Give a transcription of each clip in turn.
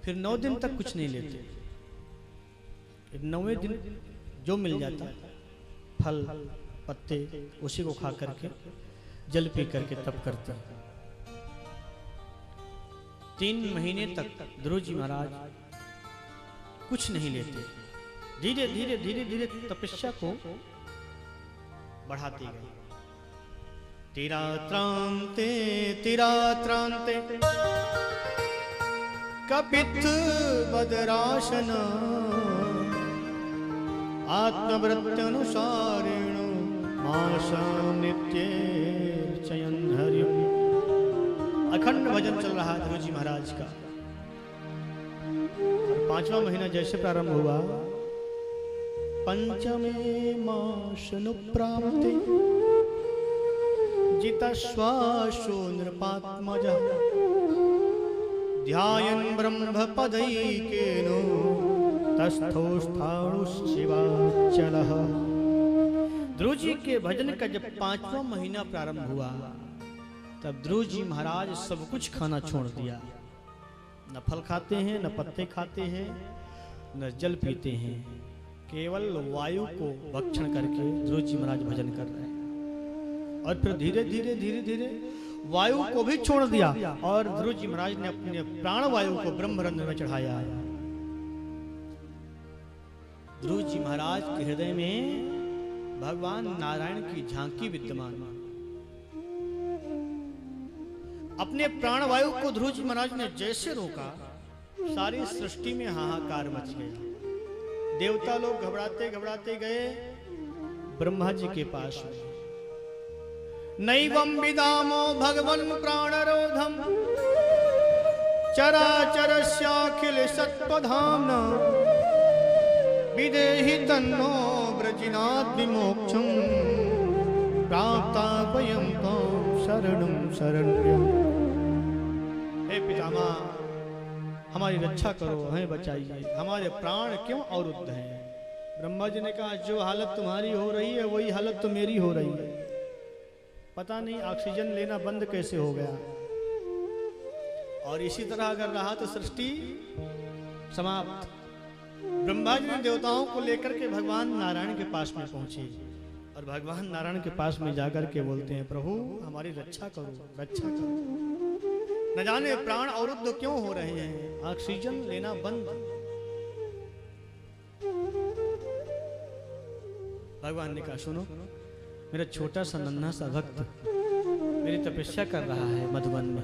फिर 9 दिन तक कुछ नहीं लेते। 9वें दिन जो मिल जाता फल पत्ते उसी को खा करके जल पी करके तप करते हैं। 3 महीने तक ध्रुव जी महाराज कुछ नहीं लेते। धीरे धीरे धीरे धीरे तपस्या को बढ़ाते गए। तीरात्रांते तीरात्रांते कपित बदराशन आत्मवृत्त्यनुसारेण माशं नित्यर्चयन् हरिम्। अखंड भजन चल रहा है ध्रुव जी महाराज का। और 5वां महीना जैसे प्रारंभ हुआ, पंचमे मासनुप्राप्ते जितश्वासो नृपात्मजः ध्यायन् ब्रह्मपदैकेन तस्थोस्थाणुशिवाचलः। ध्रुव जी के भजन का जब 5वां महीना प्रारंभ हुआ, तब ध्रुव जी महाराज सब कुछ खाना छोड़ दिया। न फल खाते हैं, न पत्ते खाते हैं, न जल पीते हैं। केवल वायु को भक्षण करके ध्रुव जी महाराज भजन कर रहे हैं। और फिर धीरे धीरे धीरे धीरे वायु को भी छोड़ दिया और ध्रुव जी महाराज ने अपने प्राण वायु को ब्रह्मरंध्र में चढ़ाया। ध्रुव जी महाराज के हृदय में भगवान नारायण की झांकी विद्यमान। अपने प्राण वायु को ध्रुव जी महाराज ने जैसे रोका, सारी सृष्टि में हाहाकार मच गया। देवता लोग घबराते घबराते गए ब्रह्मा जी के पास में। नैवं विदामो भगवन् प्राणरोधम चराचरस्याखिल सत्पधाम्ना विदेहि तन्नो व्रजिनाद् विमोक्षं प्राप्ता वयं त्वां शरणं शरण्यम्। हे पितामह, हमारी रक्षा करो, हमें बचाइए, हमारे प्राण क्यों अवरुद्ध हैं। ब्रह्मा जी ने कहा, जो हालत तुम्हारी हो रही है वही हालत तो मेरी हो रही है। पता नहीं ऑक्सीजन लेना बंद कैसे हो गया। और इसी तरह अगर रहा तो सृष्टि समाप्त। ब्रह्मा जी ने देवताओं को लेकर के भगवान नारायण के पास में पहुंचे और भगवान नारायण के पास में जाकर के बोलते हैं, प्रभु हमारी रक्षा करो, रक्षा करो। न जाने प्राण अवरुद्ध क्यों हो रहे हैं, ऑक्सीजन लेना बंद। भगवान ने कहा, सुनो, मेरा छोटा सा नन्हा सा भक्त मेरी तपस्या कर रहा है मधुवन में।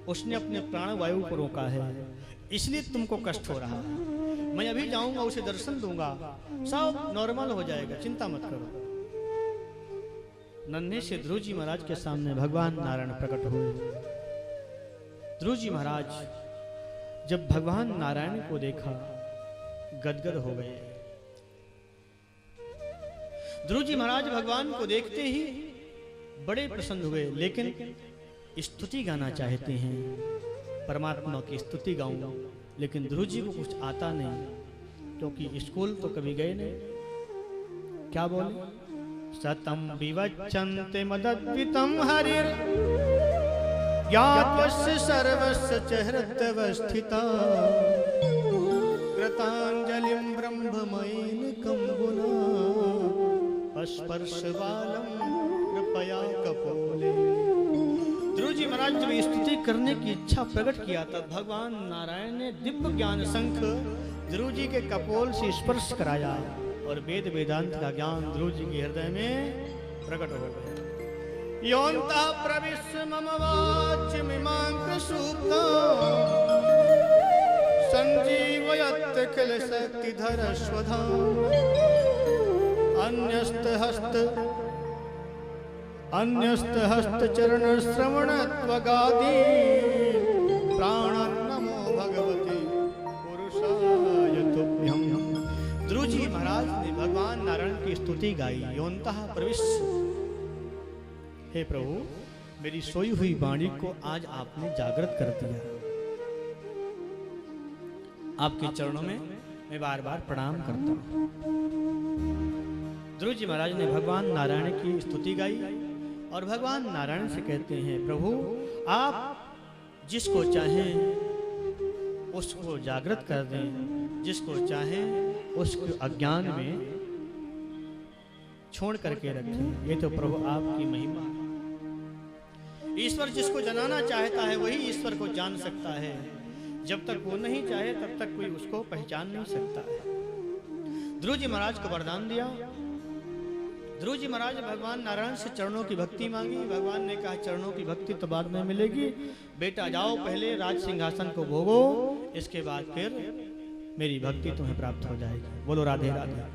उसने अपने प्राण वायु को रोका है, इसलिए तुमको कष्ट हो रहा है। मैं अभी जाऊंगा, उसे दर्शन दूंगा, सब नॉर्मल हो जाएगा, चिंता मत करो। नन्हे से ध्रुव जी महाराज के सामने भगवान नारायण प्रकट हुए। ध्रुव जी महाराज जब भगवान नारायण को देखा, गदगद हो गए। ध्रुव जी महाराज भगवान को देखते ही बड़े प्रसन्न हुए, लेकिन स्तुति गाना चाहते हैं, परमात्मा की स्तुति गाऊं। लेकिन ध्रुव जी को कुछ आता नहीं, क्योंकि स्कूल तो कभी गए नहीं। क्या बोले? सतम विवच्चन्ते मदद्वितं हरिर ज्ञात्वस्य सर्वस्य च हृदयवस्थिता कृताञ्जलिं ब्रह्ममयेन कम्बुना स्पर्शवालं कृपया कपोले। ध्रुव जी महाराज जब स्तुति करने की इच्छा प्रकट किया, तब भगवान नारायण ने दिव्य ज्ञान शंख ध्रुव जी के कपोल से स्पर्श कराया और वेद वेदांत का ज्ञान ध्रुव जी के हृदय में प्रकट हो गया। योऽन्तः प्रविश्य मम वाच्यमिमां प्रसूप्तां सञ्जीवयत् किल शक्तिधरस्वधाम् अन्यस्त चरण श्रवण त्वगादि प्राणं नमो भगवते पुरुषाय तुभ्यं। ध्रुव जी महाराज ने भगवान नारायण की स्तुति गाई। योऽन्तः प्रविश्य, हे प्रभु मेरी सोई हुई वाणी को आज आपने जागृत कर दिया। आपके चरणों में मैं बार बार प्रणाम करता हूँ। ध्रुव जी महाराज ने भगवान नारायण की स्तुति गाई और भगवान नारायण से कहते हैं, प्रभु आप जिसको चाहें उसको जागृत कर दें, जिसको चाहें उसको अज्ञान में छोड़ करके रखें। ये तो प्रभु आपकी महिमा है। ईश्वर जिसको जनाना चाहता है वही ईश्वर को जान सकता है। जब तक वो नहीं चाहे तब तक कोई उसको पहचान नहीं सकता है। ध्रुव जी महाराज को वरदान दिया। ध्रुव जी महाराज भगवान नारायण से चरणों की भक्ति मांगी। भगवान ने कहा चरणों की भक्ति तो बाद में मिलेगी, बेटा जाओ पहले राज सिंहासन को भोगो, इसके बाद फिर मेरी भक्ति तुम्हें प्राप्त हो जाएगी। बोलो राधे राधे।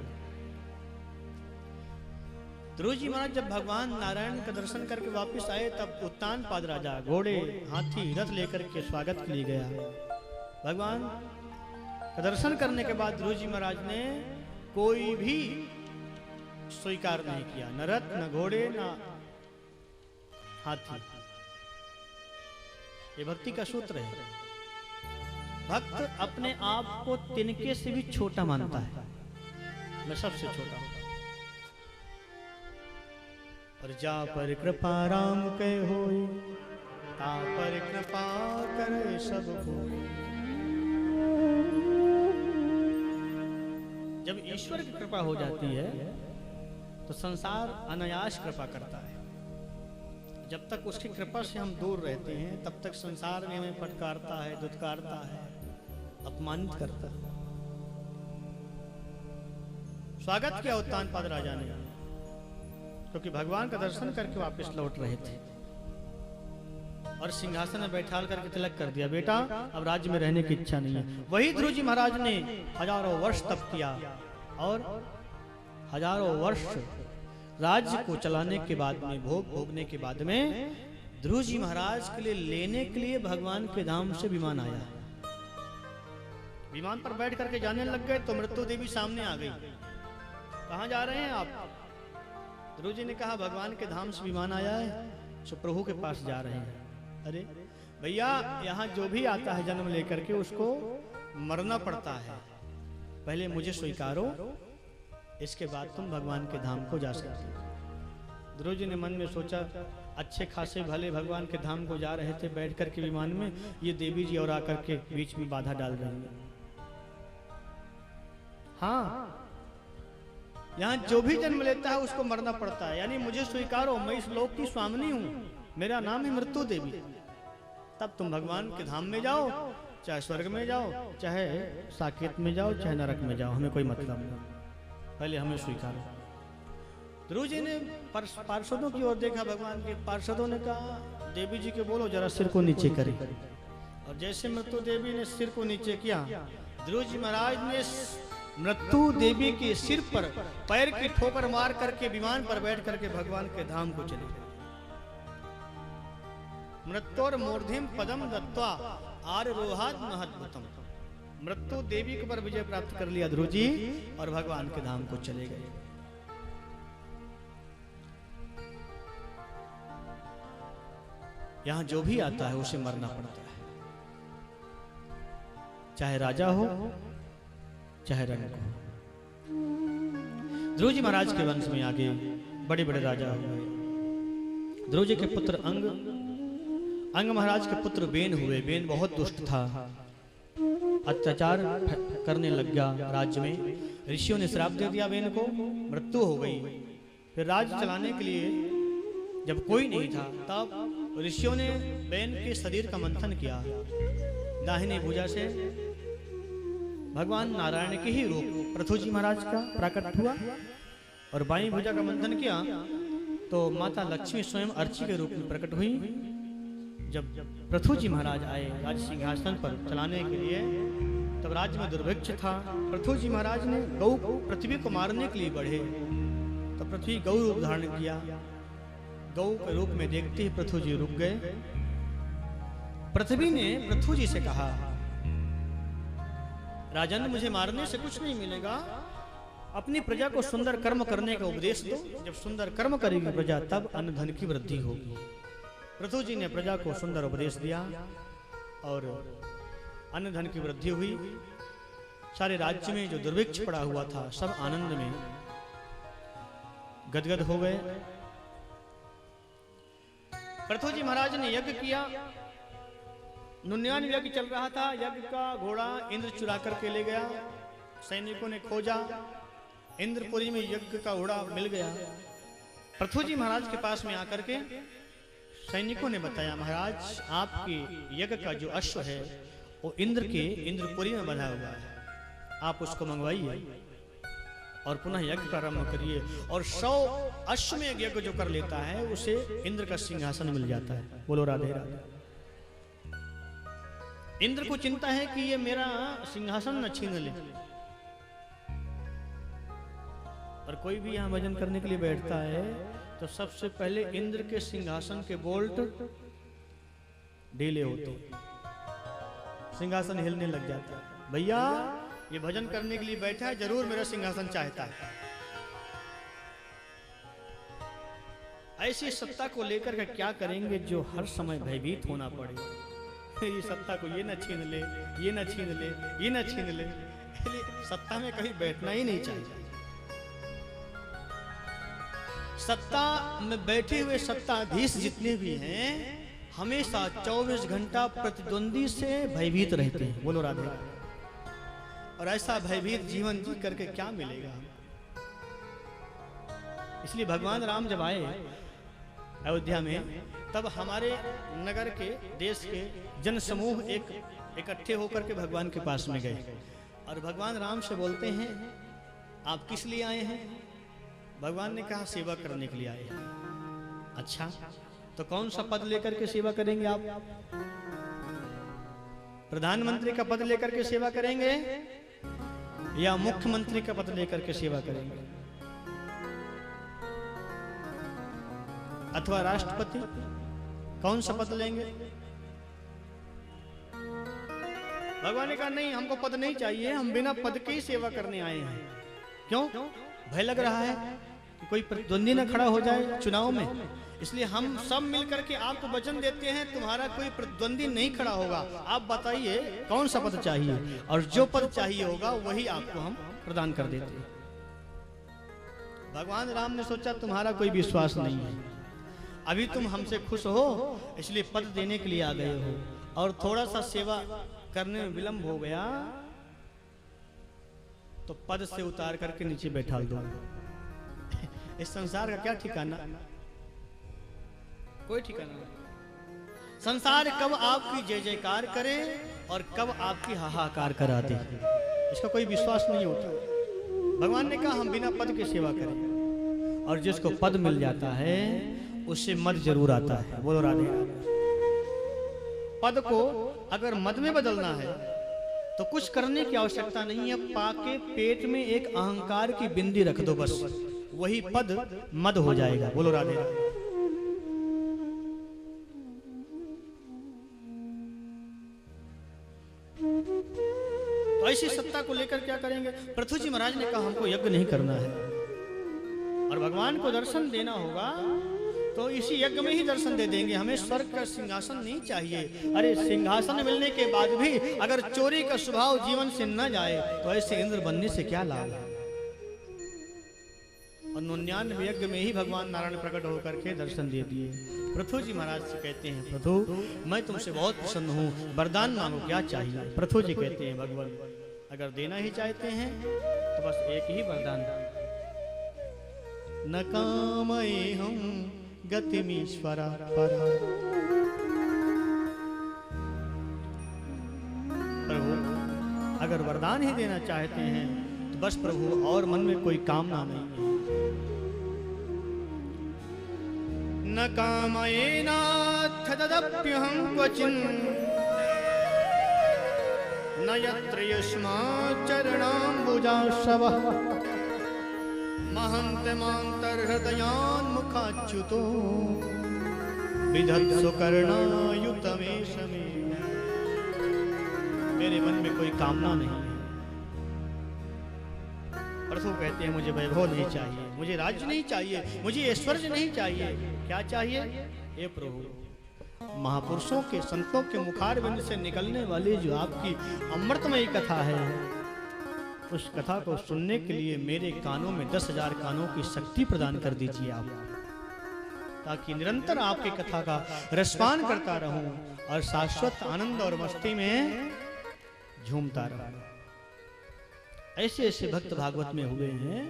ध्रुव जी महाराज जब भगवान नारायण का दर्शन करके वापस आए तब उत्तान पाद राजा घोड़े हाथी रथ लेकर के स्वागत के लिए गया। भगवान का दर्शन करने के बाद ध्रुव जी महाराज ने कोई भी स्वीकार नहीं किया, न रथ न घोड़े न हाथी। ये भक्ति का सूत्र है। भक्त अपने आप को तिनके से भी छोटा मानता है, मैं सबसे छोटा हूं। और जा पर कृपा राम के होई, ता पर कृपा करे सब कोई। जब ईश्वर की कृपा हो जाती है तो संसार अनायास कृपा करता है। जब तक उसकी कृपा से हम दूर रहते हैं तब तक संसार में हमें फटकारता है, दुत्कारता है, अपमानित करता है। स्वागत किया उत्तान पाद राजा ने, क्योंकि भगवान का दर्शन करके वापस लौट रहे थे और सिंहासन में बैठाल करके तिलक कर दिया। बेटा अब राज्य में रहने की इच्छा नहीं है। वही ध्रुव जी महाराज ने हजारों वर्ष तप किया और हजारों वर्ष राज्य को चलाने के बाद में, भोग भोगने के बाद में ध्रुव जी महाराज के लिए लेने के लिए भगवान के धाम से विमान आया। विमान पर बैठ करके जाने लग गए तो मृत्यु देवी सामने आ गई। कहाँ जा रहे हैं आप? ध्रुव जी ने कहा भगवान के धाम से विमान आया है, सो प्रभु के पास जा रहे हैं। अरे भैया, यहाँ जो भी आता है जन्म लेकर के उसको मरना पड़ता है, पहले मुझे स्वीकारो, इसके बाद तुम भगवान के धाम को जा सकते हो। ध्रुव जी ने मन में सोचा, अच्छे खासे भले भगवान के धाम को जा रहे थे बैठ करके विमान में, ये देवी जी और आकर के बीच में बाधा डाल रही है। हाँ, यहाँ जो भी जन्म लेता है उसको मरना पड़ता है, यानी मुझे स्वीकारो, मैं इस लोक की स्वामिनी हूँ, मेरा नाम है मृत्यु देवी। तब तुम भगवान के धाम में जाओ, चाहे स्वर्ग में जाओ, चाहे साकेत में जाओ, चाहे नरक में जाओ, हमें कोई मतलब नहीं, पहले हमें स्वीकारो। ध्रुव जी ने पार्षदों की ओर देखा। भगवान के पार्षदों ने कहा देवी जी के बोलो जरा सिर को नीचे करे। और जैसे मृत्यु देवी ने सिर को नीचे किया, ध्रुव जी महाराज ने मृत्यु देवी के सिर पर पैर की ठोकर मार करके विमान पर बैठ करके भगवान के धाम को चले गए। मृत्योर मूर्धिम पदम दत्वा आरोहाद महद्भुतम। मृत्यु देवी के पर विजय प्राप्त कर लिया ध्रुव जी और भगवान के धाम को चले गए। यहां जो भी आता है उसे मरना पड़ता है, चाहे राजा हो चाहे रंग हो। ध्रुव जी महाराज के वंश में आगे बड़े बड़े राजा हुए। ध्रुव जी के पुत्र अंग महाराज के पुत्र बेन हुए। बेन बहुत दुष्ट था, अत्याचार करने लग गया राज्य में। ऋषियों ने श्राप दे दिया बेन को, मृत्यु हो गई। फिर राज्य चलाने के लिए जब कोई नहीं था तब ऋषियों ने बेन के शरीर का मंथन किया। दाहिनी भुजा से भगवान नारायण के ही रूप पृथु जी महाराज का प्रकट हुआ और बाईं भुजा का मंथन किया तो माता लक्ष्मी स्वयं अर्ची के रूप में प्रकट हुई। जब पृथु जी महाराज आए राज सिंहासन पर चलाने के लिए तब राज्य में दुर्भिक्ष था। पृथु जी महाराज ने गौ पृथ्वी को मारने के लिए बढ़े तो पृथ्वी गौ रूप धारण किया। गौ के रूप में देखते ही पृथु जी रुक गए। पृथ्वी ने पृथु जी से कहा, राजन मुझे मारने से कुछ नहीं मिलेगा, अपनी प्रजा को सुंदर कर्म करने का उपदेश दो। जब सुंदर कर्म करेगी प्रजा तब अन्न धन की वृद्धि होगी। पृथु जी ने प्रजा को सुंदर उपदेश दिया और अन्न धन की वृद्धि हुई। सारे राज्य में जो दुर्भिक्ष पड़ा हुआ था सब आनंद में गदगद हो गए। पृथु जी महाराज ने यज्ञ किया नुन्यान यज्ञ चल रहा था। यज्ञ का घोड़ा इंद्र चुरा करके ले गया। सैनिकों ने खोजा, इंद्रपुरी में यज्ञ का घोड़ा मिल गया। पृथु जी महाराज के पास में आकर के सैनिकों ने बताया, महाराज आपके यज्ञ का जो अश्व है वो इंद्र के इंद्रपुरी में बंधा हुआ है, आप उसको मंगवाइए और पुनः यज्ञ प्रारंभ करिए। और 100 अश्वमेध यज्ञ जो कर लेता है उसे इंद्र का सिंहासन मिल जाता है। बोलो राधे राधे। इंद्र को चिंता है कि ये मेरा सिंहासन न छीन ले। और कोई भी यहां भजन करने के लिए बैठता है तो सबसे पहले इंद्र के सिंहासन के बोल्ट ढीले होते, सिंहासन हिलने लग जाता है। भैया ये भजन करने के लिए बैठा है, जरूर मेरा सिंहासन चाहता है। ऐसी सत्ता को लेकर के क्या करेंगे जो हर समय भयभीत होना पड़े। ये सत्ता को ये न छीन ले, ये न छीन ले, ये न छीन ले। सत्ता में कहीं बैठना ही नहीं चाहिए। सत्ता में बैठे हुए सत्ताधीश जितने भी हैं हमेशा 24 घंटा प्रतिद्वंदी से भयभीत रहते हैं। बोलो राधे। और ऐसा भयभीत जीवन जी करके क्या मिलेगा। इसलिए भगवान राम जब आए अयोध्या में, तब हमारे नगर के, देश के जन समूह इकट्ठे होकर के भगवान के पास में गए और भगवान राम से बोलते हैं, आप किस लिए आए हैं? भगवान ने कहा, सेवा करने के लिए आए हैं। अच्छा, तो कौन सा पद लेकर के सेवा करेंगे आप? प्रधानमंत्री का पद लेकर के सेवा करेंगे या मुख्यमंत्री का पद लेकर के सेवा करेंगे, अथवा राष्ट्रपति? कौन सा पद लेंगे? भगवान ने कहा, नहीं, हमको पद नहीं चाहिए, हम बिना पद के ही सेवा करने आए हैं। क्यों? भय लग रहा है कि कोई प्रतिद्वंदी न खड़ा हो जाए चुनाव में, इसलिए हम सब मिलकर के आपको वचन देते हैं तुम्हारा कोई प्रतिद्वंदी नहीं खड़ा होगा। आप बताइए कौन सा पद चाहिए, और जो पद चाहिए होगा वही आपको हम प्रदान कर देते हैं। भगवान राम ने सोचा तुम्हारा कोई विश्वास नहीं है, अभी तुम हमसे खुश हो इसलिए पद देने के लिए आ गए हो, और थोड़ा सा सेवा करने में विलंब हो गया तो पद से उतार करके नीचे बैठा दो। इस संसार का क्या ठिकाना? कोई ठिकाना नहीं। संसार कब आपकी जय जयकार करे और कब आपकी हाहाकार करा दे, इसका कोई विश्वास नहीं होता। भगवान ने कहा, हम बिना पद के सेवा करें, और जिसको पद मिल जाता है उससे मद जरूर आता है। बोलो राधे राधे। पद को अगर मद में बदलना है तो कुछ करने की आवश्यकता नहीं है, पाके पेट में एक अहंकार की बिंदी रख दो, बस वही पद मद हो जाएगा। बोलो राधे राधे। तो ऐसी सत्ता को लेकर क्या करेंगे? पृथु जी महाराज ने कहा, हमको यज्ञ नहीं करना है और भगवान को दर्शन देना होगा तो इसी यज्ञ में ही दर्शन दे देंगे, हमें स्वर्ग का सिंहासन नहीं चाहिए। अरे सिंहासन मिलने के बाद भी अगर चोरी का स्वभाव जीवन से न जाए तो ऐसे इंद्र बनने से क्या लाभ है। और 99 यज्ञ में ही भगवान नारायण प्रकट होकर के दर्शन दे दिए। पृथु जी महाराज से कहते हैं, प्रभु मैं तुमसे बहुत प्रसन्न हूँ, वरदान मांगो, क्या चाहिए? पृथु जी कहते हैं, भगवान अगर देना ही चाहते हैं तो बस एक ही वरदान, न कामये हम गतिमीश्वरा परा। प्रभु अगर वरदान ही देना चाहते हैं तो बस प्रभु, और मन में कोई कामना नहीं है। न कामयेनाथ तदप्यहं क्वचिन् न यत्र युष्मात् चरणाम्बुजाशवः महन्तमान्तर्हृदयान्मुखाच्युतो विधत्सु कर्णायुतमेष मे। मेरे मन में कोई कामना नहीं है। प्रभु कहते हैं, मुझे वैभव नहीं चाहिए, मुझे राज्य नहीं चाहिए, मुझे ऐश्वर्य नहीं चाहिए। क्या चाहिए? हे प्रभु, महापुरुषों के, संतों के मुखारविंद से निकलने वाली जो आपकी अमृतमयी कथा है, उस कथा को सुनने के लिए मेरे कानों में 10,000 कानों की शक्ति प्रदान कर दीजिए आप। ताकि निरंतर आपकी कथा का रसपान करता रहूं और शाश्वत आनंद और मस्ती में झूमता रहूं। ऐसे ऐसे भक्त भागवत में हुए हैं,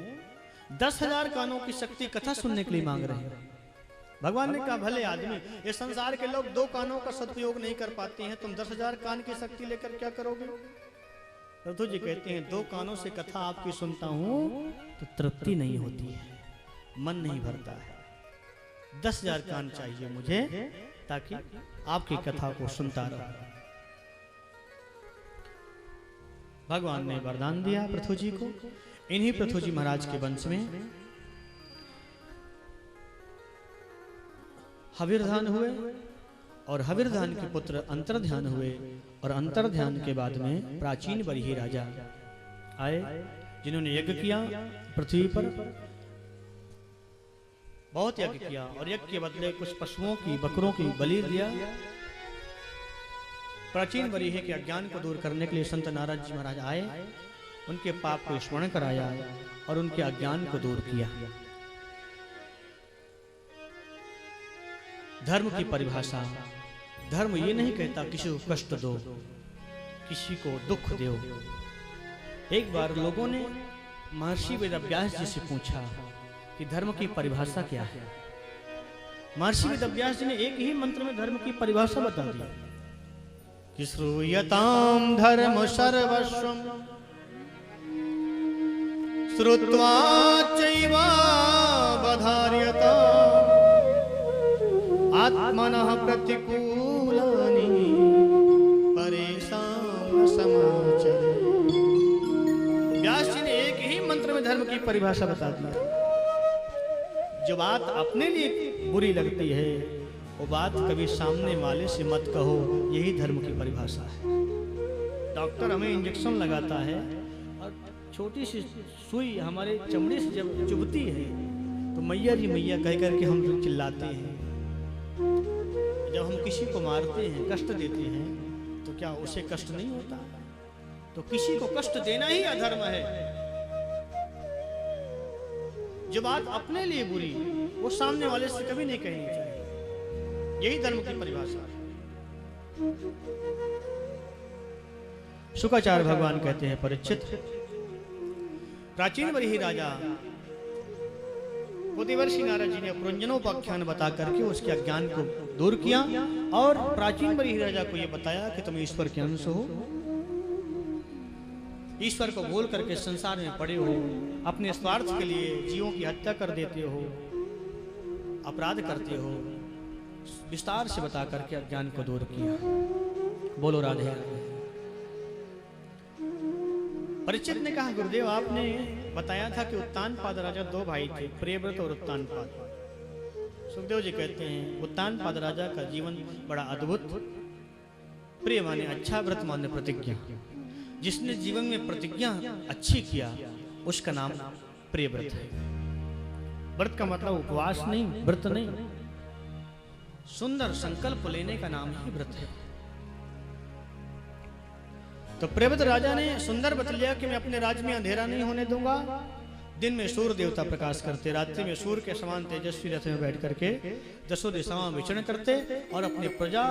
10,000 कानों की शक्ति कथा सुनने के लिए मांग रहे हैं। भगवान ने कहा भले आदमी, ये संसार के लोग 2 कानों का सदुपयोग नहीं कर पाते हैं, तुम 10,000 कान की शक्ति लेकर क्या करोगे? प्रभु जी कहते हैं 2 कानों से कथा आपकी सुनता हूं तो तृप्ति नहीं होती है, मन नहीं भरता है। 10,000 कान चाहिए मुझे ताकि आपकी कथा को सुनता रहूं। भगवान ने वरदान दिया पृथु जी को। इन्हीं पृथु जी महाराज के वंश में हविर्धान हुए और हविर्धान के पुत्र अंतर्ध्यान हुए और अंतर्ध्यान के बाद में प्राचीन बरही राजा आए, जिन्होंने यज्ञ किया पृथ्वी पर, बहुत यज्ञ किया और यज्ञ के बदले कुछ पशुओं की, बकरों की बलि दिया। प्राचीन बरीहे के अज्ञान को दूर करने के लिए संत नारद जी महाराज आए, उनके पाप को स्मरण कराया और उनके अज्ञान को दूर किया। धर्म की परिभाषा, धर्म ये नहीं कहता किसी को कष्ट दो, किसी को दुख दो। एक बार लोगों ने महर्षि वेदव्यास जी से पूछा कि धर्म की परिभाषा क्या है। महर्षि वेदव्यास जी ने एक ही मंत्र में धर्म की परिभाषा बता दी कि श्रूयताम धर्म सर्वस्वम श्रुत्वा चैवा बधार्यता आत्मनः प्रतिकूलानि परेशान समाचरे। व्यास जी ने एक ही मंत्र में धर्म की परिभाषा बता दी। जो बात अपने लिए बुरी लगती है वो बात कभी सामने वाले से मत कहो, यही धर्म की परिभाषा है। डॉक्टर हमें इंजेक्शन लगाता है और छोटी सी सुई हमारे चमड़े से जब चुभती है तो मैया जी मैया कह करके हम चिल्लाते हैं। जब हम किसी को मारते हैं, कष्ट देते हैं, तो क्या उसे कष्ट नहीं होता? तो किसी को कष्ट देना ही अधर्म है। जो बात अपने लिए बुरी वो सामने वाले से कभी नहीं कहनी चाहिए, यही धर्म की परिभाषा है। शुक्राचार्य भगवान कहते हैं परीक्षित, प्राचीन बरही राजा को देवर्षि नारद जी ने पुरंजनोपाख्यान बता करके उसके अज्ञान को दूर किया और प्राचीन बरही राजा को यह बताया कि तुम ईश्वर के अंश हो। ईश्वर को बोल करके संसार में पड़े हो, अपने स्वार्थ के लिए जीवों की हत्या कर देते हो, अपराध करते हो। विस्तार से बता करके अज्ञान को दूर किया। बोलो राधे राधे। परीक्षित ने कहा गुरुदेव आपने बताया था कि उत्तानपाद राजा 2 भाई थे, प्रियव्रत और उत्तानपाद। सुखदेव जी कहते हैं उत्तानपाद राजा का जीवन बड़ा अद्भुत। प्रिय माने अच्छा, व्रत माने प्रतिज्ञा। जिसने जीवन में प्रतिज्ञा अच्छी किया उसका नाम प्रियव्रत है। व्रत का मतलब उपवास नहीं, व्रत नहीं, सुंदर संकल्प लेने का नाम ही व्रत है। तो प्रियव्रत राजा ने सुंदर व्रत लिया कि मैं अपने राज्य में अंधेरा नहीं होने दूंगा। दिन में सूर्य देवता प्रकाश करते, रात्रि में सूर्य के समान तेजस्वी रथ में बैठ करके 10 दिशाओं में विचरण करते और अपने प्रजा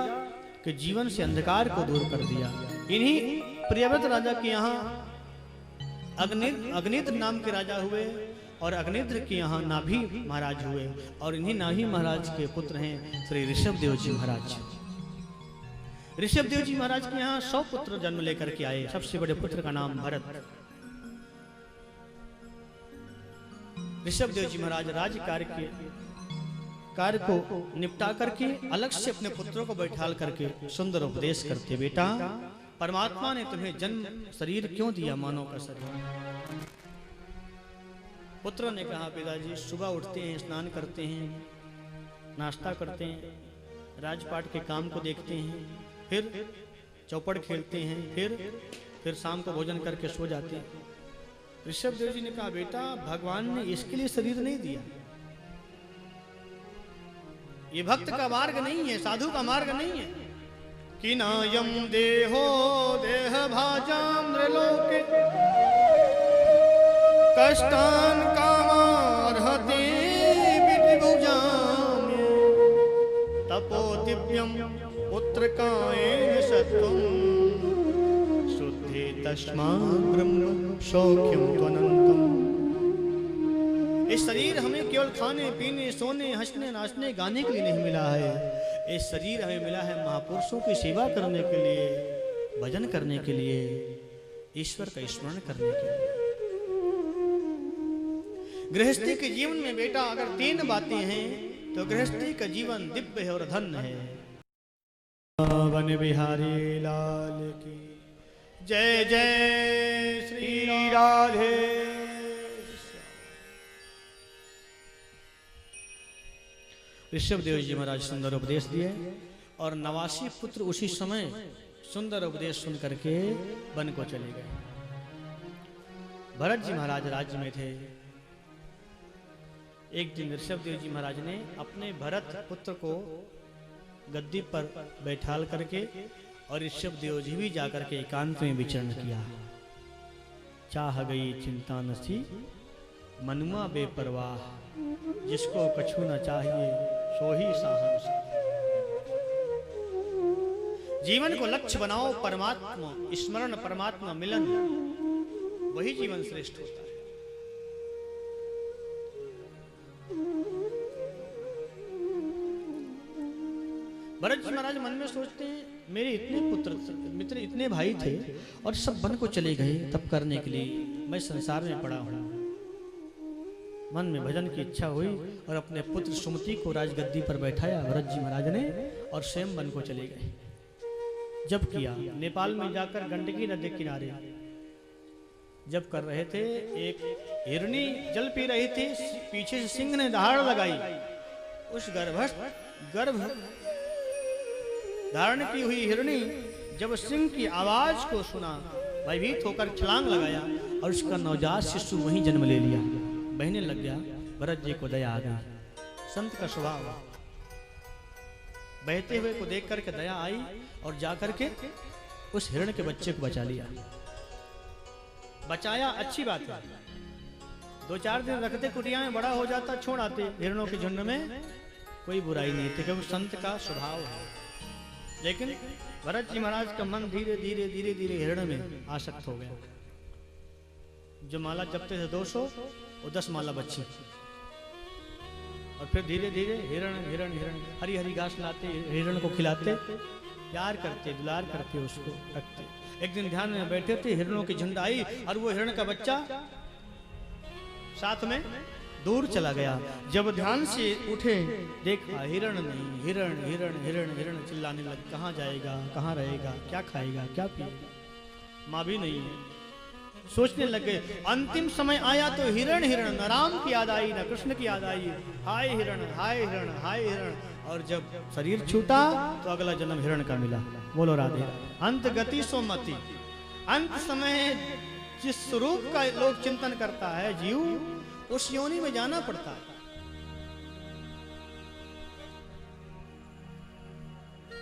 के जीवन से अंधकार को दूर कर दिया। इन्हीं प्रियव्रत राजा के यहाँ अग्निद्र नाम के राजा हुए और अग्निद्र के यहाँ नाभि महाराज हुए और इन्हीं नाभि महाराज के पुत्र हैं श्री ऋषभ देव जी महाराज। ऋषभ देव जी महाराज के यहाँ 100 पुत्र जन्म लेकर के आए। सबसे बड़े पुत्र का नाम भरत। ऋषभ देव जी महाराज राज्य कार्य को निपटा करके अलग से अपने पुत्रों को बैठाल करके सुंदर उपदेश करते, बेटा परमात्मा ने तुम्हें जन्म शरीर क्यों दिया, मानव का शरीर। पुत्रों ने कहा पिताजी सुबह उठते हैं, स्नान करते हैं, नाश्ता करते हैं, राजपाट के काम को देखते हैं, फिर चौपड़ खेलते हैं, फिर शाम को भोजन करके सो जाते हैं। ऋषभ देव जी ने कहा बेटा भगवान ने इसके लिए शरीर नहीं दिया, ये भक्त का मार्ग नहीं है, साधु का मार्ग नहीं है। कि नायम देहो देह भाजाम्रलोके कष्टान कामार्हते विधिभुजाम्ये गोप्यम पुत्रकायेन सत्वम शुद्धे तस्मात् ब्रह्म सौख्यम त्वनंतम। ये शरीर हमें केवल खाने पीने सोने हंसने नाचने गाने के लिए नहीं मिला है। ये शरीर हमें मिला है महापुरुषों की सेवा करने के लिए, भजन करने के लिए, ईश्वर का स्मरण करने के लिए। गृहस्थी के जीवन में बेटा अगर 3 बातें हैं तो गृहस्थी का जीवन दिव्य है और धन्य है। वन बिहारी लाल की जय जय श्री राधे। ऋषभदेव जी महाराज सुंदर उपदेश दिए और 89 पुत्र उसी समय सुंदर उपदेश सुन करके वन को चले गए। भरत जी महाराज राज्य में थे। एक दिन ऋषभदेव जी महाराज ने अपने भरत पुत्र को गद्दी पर बैठाल करके और ऋषभदेव जी भी जाकर के एकांत में विचरण किया। चाह गई चिंता नसी मनुआ बेपरवाह, जिसको कछु न चाहिए सो ही साहस। जीवन को लक्ष्य बनाओ, परमात्मा स्मरण, परमात्मा मिलन, वही जीवन श्रेष्ठ होता है। भरत जी महाराज मन में सोचते हैं मेरे इतने पुत्र मित्र इतने भाई थे और सब वन को चले गए तप करने के लिए, मैं संसार में पड़ा हूं। मन में भजन की इच्छा हुई और अपने पुत्र सुमति को राजगद्दी पर बैठाया भरत जी महाराज ने और स्वयं वन को चले गए। जब किया नेपाल में जाकर गंडकी नदी किनारे जब कर रहे थे, एक हिरनी जल पी रही थी, पीछे से सिंह ने दहाड़ लगाई। उस गर्भ धारण की हुई हिरणी जब सिंह की आवाज को सुना, भयभीत होकर छलांग लगाया और उसका नवजात शिशु वहीं जन्म ले लिया, बहने लग गया। भरत जी को दया आ गई। संत का स्वभाव, बहते हुए को देख करके दया आई और जाकर के उस हिरण के बच्चे को बचा लिया। बचाया अच्छी बात है, 2-4 दिन रखते कुटिया में, बड़ा हो जाता छोड़ आते हिरणों के झुंड में, कोई बुराई नहीं थी, क्योंकि संत का स्वभाव है। लेकिन भरत जी महाराज का मन धीरे धीरे धीरे धीरे हिरण में आसक्त हो गया। जो माला जपते थे 200 वो 10 माला बच्ची, और फिर धीरे धीरे हिरण हिरण हिरण हरी हरी घास लाते, हिरण को खिलाते, प्यार करते, दुलार करके उसको रखते। एक दिन ध्यान में बैठे थे, हिरणों की झुंड आई और वो हिरण का बच्चा साथ में दूर चला गया। जब ध्यान से उठे देखा हिरण नहीं, हिरण हिरण हिरण हिरण चिल्लाने लग, कहाँ जाएगा, कहाँ रहेगा, क्या खाएगा, क्या पिएगा, माँ भी नहीं है। सोचने लगे, अंतिम समय आया तो हिरण हिरण, न राम की याद आई न कृष्ण की याद आई, हाय हिरण हाय हिरण हाय हिरण। और जब शरीर छूटा तो अगला जन्म हिरण का मिला। बोलो राधे। अंत गति सो मति, अंत समय जिस स्वरूप का लोग चिंतन करता है जीव, उस योनि में जाना पड़ता है।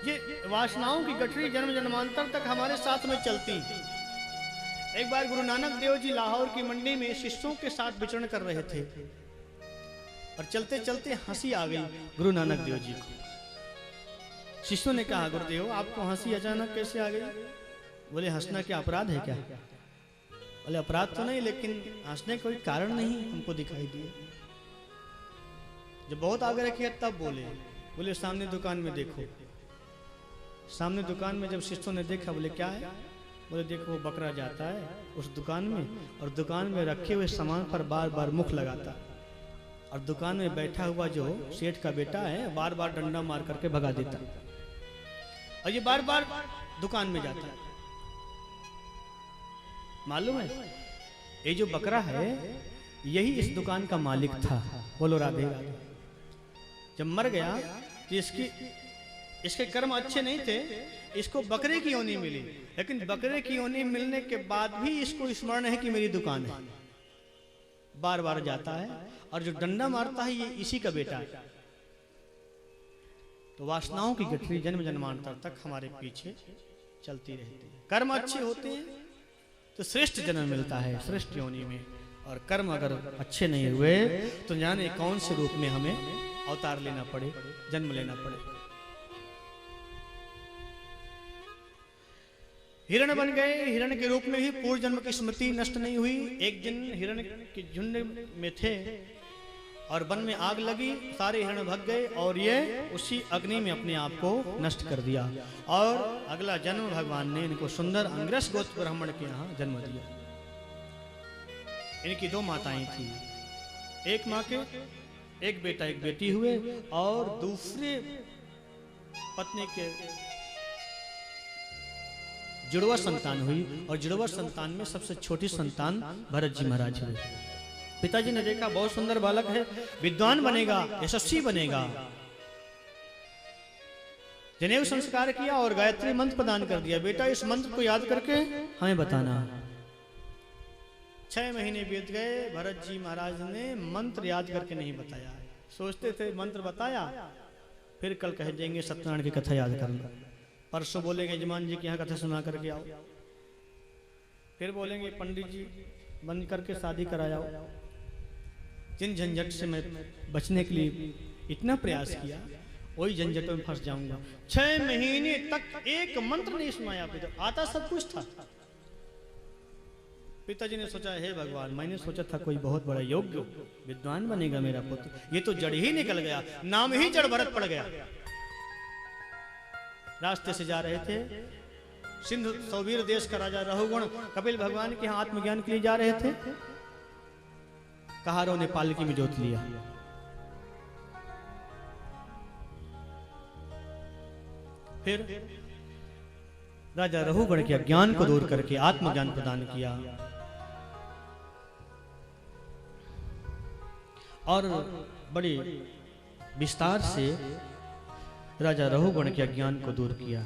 ये वासनाओं की गठरी जन्म जन्मांतर तक हमारे साथ में चलती है। एक बार गुरु नानक देव जी लाहौर की मंडी में शिष्यों के साथ विचरण कर रहे थे और चलते चलते हंसी आ गई गुरु नानक देव जी को। शिष्यों ने कहा, गुरुदेव आपको हंसी अचानक कैसे आ गई? बोले, हंसना क्या अपराध है क्या? बोले, अपराध तो नहीं, लेकिन हंसने का कोई कारण नहीं हमको दिखाई दिए। जब बहुत आगे रखिए तब बोले सामने दुकान में देखो। सामने दुकान में जब शिष्यों ने देखा, बोले क्या है? बोले देखो बकरा जाता है उस दुकान में और दुकान में रखे हुए सामान पर बार बार मुख लगाता, और दुकान में बैठा हुआ जो सेठ का बेटा है बार बार डंडा मार करके भगा देता, और ये बार बार दुकान में जाता है। मालूम है ये जो बकरा है यही इस दुकान का मालिक था। बोलो राधे राधे। जब मर गया तो इसके कर्म अच्छे नहीं थे, इसको बकरे की योनि मिली, लेकिन बकरे की योनि मिलने के बाद भी इसको स्मरण है कि मेरी दुकान है, बार बार जाता है, और जो डंडा मारता है ये इसी का बेटा है। तो वासनाओं की गठरी जन्म जन्मांतर तक हमारे पीछे चलती रहती है। कर्म अच्छे होते हैं तो श्रेष्ठ जन्म मिलता है श्रेष्ठ योनि में, और कर्म अगर अच्छे नहीं हुए तो जाने कौन से रूप में हमें अवतार लेना पड़े, जन्म लेना पड़े। हिरण बन गए। हिरण के रूप में ही पूर्व जन्म की स्मृति नष्ट नहीं हुई। एक दिन हिरण के झुंड में थे और वन में आग लगी, सारे हिरण भग गए और ये उसी अग्नि में अपने आप को नष्ट कर दिया। और अगला जन्म भगवान ने इनको सुंदर अंग्रस गोत्र ब्राह्मण के यहाँ जन्म दिया। इनकी दो माताएं थी, एक माँ के एक बेटा एक बेटी हुए और दूसरे पत्नी के जुड़वा संतान हुई। और जुड़वा संतान में सबसे छोटी संतान भरत जी महाराज हुए। पिताजी ने देखा बहुत सुंदर बालक है, विद्वान बनेगा, यशस्वी बनेगा। जनेऊ संस्कार किया और गायत्री मंत्र प्रदान कर दिया। बेटा इस मंत्र को याद करके हमें बताना। 6 महीने बीत गए, भरत जी महाराज ने मंत्र याद करके नहीं बताया। सोचते थे मंत्र बताया, फिर कल कह देंगे सत्यनारायण की कथा याद करना, परसों बोलेंगे यजमान जी की यहाँ कथा सुना करके आओ, फिर बोलेंगे पंडित जी बंद करके शादी कराओ। जिन झंझट से मैं बचने के लिए इतना प्रयास किया, वही झंझटों में फंस जाऊंगा। 6 महीने तक एक मंत्र नहीं सुनाया। आता सब कुछ था। पिताजी ने सोचा, हे भगवान, मैंने सोचा था कोई बहुत बड़ा योग्य विद्वान बनेगा मेरा पुत्र, ये तो जड़ ही निकल गया, नाम ही जड़ भरत पड़ गया। रास्ते से जा रहे थे, सिंधु सौवीर देश का राजा रहुगुण कपिल भगवान के यहाँ आत्मज्ञान के लिए जा रहे थे। कहारों ने पालकी में जोत लिया। फिर राजा रहुगुण के अज्ञान को दूर करके आत्मज्ञान प्रदान किया और बड़े विस्तार से राजा रहुगुण के अज्ञान को दूर किया।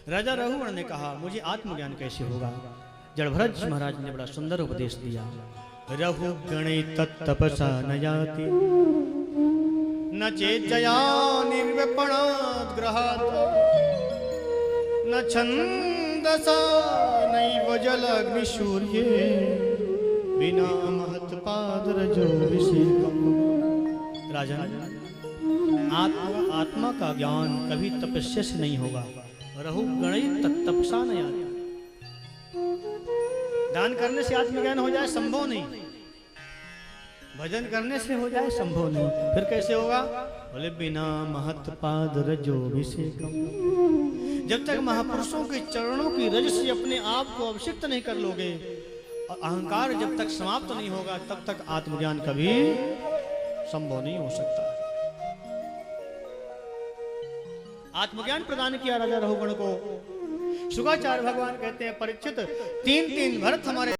राजा रहुगुण ने कहा, मुझे आत्मज्ञान कैसे होगा? जड़भरत जी महाराज ने बड़ा सुंदर उपदेश दिया। रहुगणे तत्तपसा न जाति न चेज्जया निर्विपणात् ग्रहात् न छन्दसा नैव जलाग्निसूर्ये बिना महत्पादरजोऽभिषेकम्। राजन, आत्मा का ज्ञान कभी तपस्या से नहीं होगा। रहुगणे तत्तपसा न जाति, दान करने से आत्मज्ञान हो जाए संभव नहीं, भजन करने से हो जाए संभव नहीं, फिर कैसे होगा? बोले बिना महत्पाद रजोभिषेकम। जब तक महापुरुषों के चरणों की रज से अपने आप को अभिषिक्त नहीं कर लोगे और अहंकार जब तक समाप्त नहीं होगा, तब तक आत्मज्ञान कभी संभव नहीं हो सकता। आत्मज्ञान प्रदान किया राजा रहुगुण को। शुकाचार्य भगवान कहते हैं, परीक्षित 3 भरत हमारे